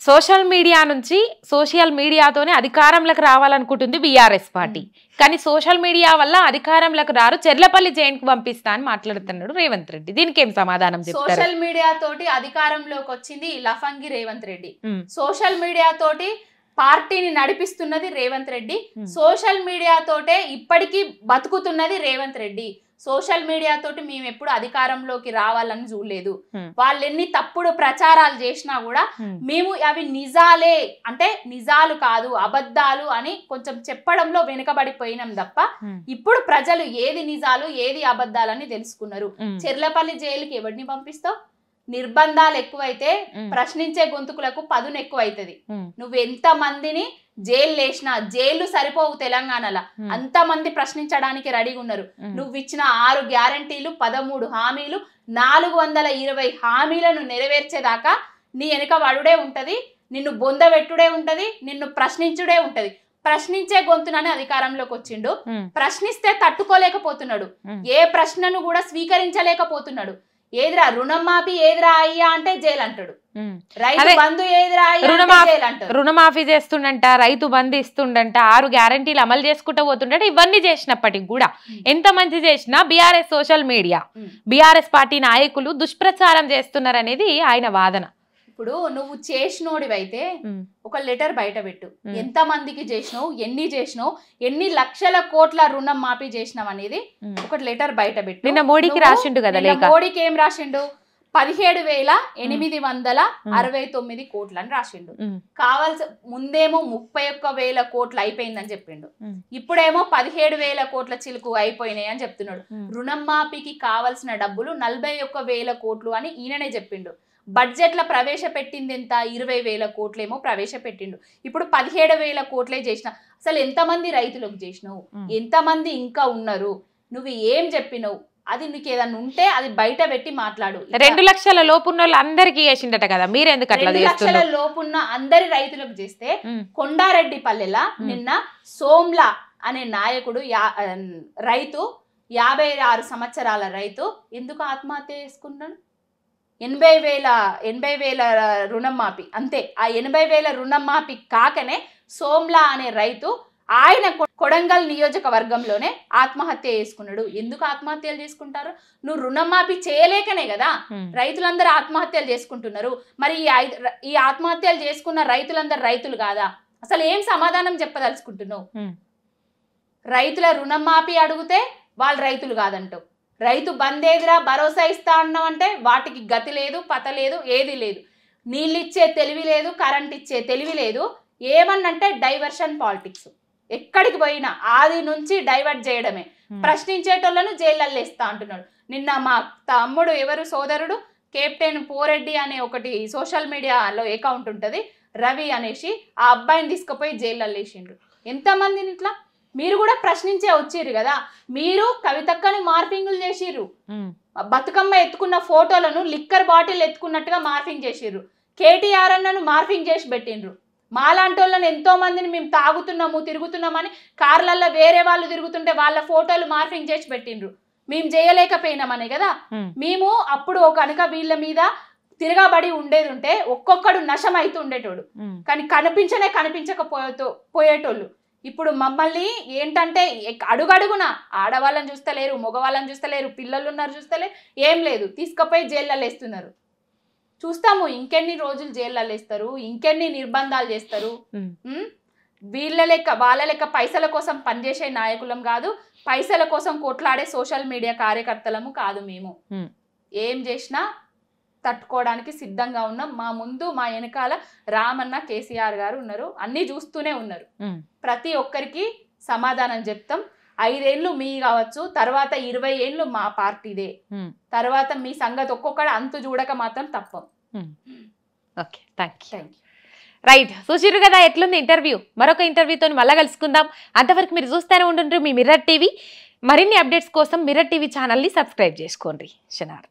Social media నుంచి social మీడియాతోనే అధికారంలోకి రావాలనుకుంటుంది BRS party. కానీ సోషల్ మీడియా వల్ల అధికారంలోకి రారు, చెర్లపల్లి జైన్కు పంపిస్తా అని మాట్లాడుతున్నాడు రేవంత్ రెడ్డి. దీనికి ఏం సమాధానం చెప్తారు? సోషల్ మీడియా తోటి అధికారంలోకి వచ్చింది లఫంగి రేవంత్ రెడ్డి. సోషల్ మీడియా తోటి పార్టీని నడిపిస్తున్నది రేవంత్ రెడ్డి. సోషల్ మీడియా తోటే ఇప్పటికీ బతుకుతున్నది రేవంత్ రెడ్డి. సోషల్ మీడియా తోటి మేము ఎప్పుడు అధికారంలోకి రావాలని చూడలేదు. వాళ్ళు ఎన్ని తప్పుడు ప్రచారాలు చేసినా కూడా మేము అవి నిజాలే అంటే నిజాలు కాదు అబద్ధాలు అని కొంచెం చెప్పడంలో వెనుకబడిపోయినాం తప్ప ఇప్పుడు ప్రజలు ఏది నిజాలు ఏది అబద్ధాలని తెలుసుకున్నారు. చెర్లపల్లి జైలుకి ఎవరిని పంపిస్తావు? నిర్బంధాలు ఎక్కువైతే ప్రశ్నించే గొంతుకులకు పదును ఎక్కువైతుంది. నువ్వు ఎంత మందిని జైలు వేసినా జైలు సరిపోవు. తెలంగాణలో అంత మంది ప్రశ్నించడానికి రెడీగా ఉన్నారు. నువ్వు ఇచ్చిన 6 గ్యారంటీలు 13 హామీలు 420 హామీలను నెరవేర్చేదాకా నీ వెనుక వడుడే ఉంటది, నిన్ను బొందబెట్టుడే ఉంటది, నిన్ను ప్రశ్నించుడే ఉంటది. ప్రశ్నించే గొంతునని అధికారంలోకి వచ్చిండు. ప్రశ్నిస్తే తట్టుకోలేకపోతున్నాడు, ఏ ప్రశ్నను కూడా స్వీకరించలేకపోతున్నాడు. ఏదిరా రుణమాఫీ ఏదిరా అయ్యా అంటే జైలు అంటాడు, రైతు బంధు ఏదిరా అయ్యా జైలు అంటాడు. రుణమాఫీ చేస్తుండంట, రైతు బంధు ఇస్తుండంట, 6 గ్యారంటీలు అమలు చేసుకుంటూ పోతుండట. ఇవన్నీ చేసినప్పటికి కూడా ఎంత మంచి చేసినా BRS social media BRS party నాయకులు దుష్ప్రచారం చేస్తున్నారు అనేది ఆయన వాదన. ఇప్పుడు నువ్వు చేసినోడివైతే ఒక లెటర్ బయట పెట్టు, ఎంత మందికి చేసినావు, ఎన్ని చేసినావు, ఎన్ని లక్షల కోట్ల రుణం మాఫీ చేసినావు అనేది ఒక లెటర్ బయట పెట్టు. నిన్న మోడీకి రాసిండు కదా లేఖ. మోడీకి ఏం రాసిండు? 17,869 కోట్లు అని రాసిండు. కావాల్సి ముందేమో 31,000 కోట్లు అయిపోయిందని చెప్పిండు, ఇప్పుడేమో 17,000 కోట్ల చిలుకు అయిపోయినాయి అని చెప్తున్నాడు. రుణం మాఫీకి కావాల్సిన డబ్బులు 41,000 కోట్లు అని ఈయననే చెప్పిండు. బడ్జెట్ లో ప్రవేశపెట్టింది ఎంత? 20,000 కోట్లేమో ప్రవేశపెట్టిండు. ఇప్పుడు 17,000 కోట్లే చేసిన. అసలు ఎంతమంది రైతులకు చేసినావు, ఎంతమంది ఇంకా ఉన్నారు, నువ్వు ఏం చెప్పినావు, అది నీకు ఏదన్నా ఉంటే అది బయట పెట్టి మాట్లాడు. 2 లక్షల లోపున్న వాళ్ళు అందరికి చేసిండట కదా, మీరెందుకు అట్లా 2 లక్షల లోపున్న అందరి రైతులకు చేస్తే కొండారెడ్డి పల్లెలా నిన్న సోమ్లా అనే నాయకుడు రైతు 56 సంవత్సరాల రైతు ఎందుకు ఆత్మహత్య చేసుకున్నాడు? 80,000 రుణం మాఫీ అంతే. ఆ 80,000 రుణం మాఫీ కాకనే సోమ్లా అనే రైతు ఆయన కొడంగల్ నియోజకవర్గంలోనే ఆత్మహత్య చేసుకున్నాడు. ఎందుకు ఆత్మహత్యలు చేసుకుంటారు? నువ్వు రుణమాఫీ చేయలేకనే కదా రైతులందరూ ఆత్మహత్యలు చేసుకుంటున్నారు. మరి ఈ ఆత్మహత్యలు చేసుకున్న రైతులందరూ రైతులు కాదా? అసలు ఏం సమాధానం చెప్పదలుచుకుంటున్నావు? రైతుల రుణమాఫీ అడిగితే వాళ్ళు రైతులు కాదంటావు. రైతు బంద్ ఏదిరా భరోసా ఇస్తా అన్నావు అంటే వాటికి గతి లేదు, పత లేదు, ఏది లేదు. నీళ్ళు ఇచ్చే తెలివి లేదు, కరెంట్ ఇచ్చే తెలివి లేదు. ఏమన్నంటే డైవర్షన్ పాలిటిక్స్. ఎక్కడికి పోయినా ఆది నుంచి డైవర్ట్ చేయడమే. ప్రశ్నించేటోళ్లను జైళ్ళల్లో వేస్తా అంటున్నాడు. నిన్న మా తమ్ముడు ఎవరు సోదరుడు కెప్టెన్ పోరెడ్డి అనే ఒకటి సోషల్ మీడియాలో అకౌంట్ ఉంటుంది రవి అనేసి, ఆ అబ్బాయిని తీసుకుపోయి జైళ్ళల్లో వేసిండ్రు. ఎంతమందిని ఇట్లా మీరు కూడా ప్రశ్నించే వచ్చిర్రు కదా. మీరు కవితక్కని మార్ఫింగులు చేసిర్రు, బతుకమ్మ ఎత్తుకున్న ఫోటోలను లిక్కర్ బాటిల్ ఎత్తుకున్నట్టుగా మార్ఫింగ్ చేసిర్రు. కేటీఆర్ అన్నను మార్ఫింగ్ చేసి పెట్టిండ్రు. మాలాంటి వాళ్ళని ఎంతో మందిని మేము తాగుతున్నాము తిరుగుతున్నామని కార్లల్లో వేరే వాళ్ళు తిరుగుతుంటే వాళ్ళ ఫోటోలు మార్ఫింగ్ చేసి పెట్టిండ్రు. మేము చేయలేకపోయినామనే కదా. మేము అప్పుడు కనుక వీళ్ళ మీద తిరగబడి ఉండేది ఉంటే ఒక్కొక్కడు నశం అవుతూ ఉండేటోడు, కానీ కనిపించకపోయేటోళ్ళు. ఇప్పుడు మమ్మల్ని ఏంటంటే అడుగడుగున ఆడవాళ్ళని చూస్తలేరు, మగవాళ్ళని చూస్తలేరు, పిల్లలు ఉన్నారు చూస్తలేరు, ఏం లేదు, తీసుకుపోయి జైళ్ళల్లో వేస్తున్నారు. చూస్తాము ఇంకెన్ని రోజులు జైళ్ళల్లో వేస్తారు, ఇంకెన్ని నిర్బంధాలు చేస్తారు. వీళ్ళ లెక్క వాళ్ళ లెక్క పైసల కోసం పనిచేసే నాయకులం కాదు, పైసల కోసం కొట్లాడే సోషల్ మీడియా కార్యకర్తలము కాదు. మేము ఏం చేసినా తట్టుకోవడానికి సిద్ధంగా ఉన్నాం. మా ముందు మా వెనకాల రామన్న కేసీఆర్ గారు ఉన్నారు, అన్ని చూస్తూనే ఉన్నారు. ప్రతి ఒక్కరికి సమాధానం చెప్తాం. 5 ఏళ్ళు మీ కావచ్చు, తర్వాత 20 ఏళ్ళు మా పార్టీదే, తర్వాత మీ సంగతి ఒక్కొక్కడు అంతు చూడక మాత్రం తప్పం. Okay, thank you. రైట్, చూసిర్రు కదా ఎట్లుంది ఇంటర్వ్యూ. మరొక ఇంటర్వ్యూతో మళ్ళీ కలుసుకుందాం. అంతవరకు మీరు చూస్తూనే ఉంటుండ్రు మీ మిర్రర్ టీవీ. మరిన్ని అప్డేట్స్ కోసం మిర్రర్ టీవీ ఛానల్ని సబ్స్క్రైబ్ చేసుకోండి. శనార్.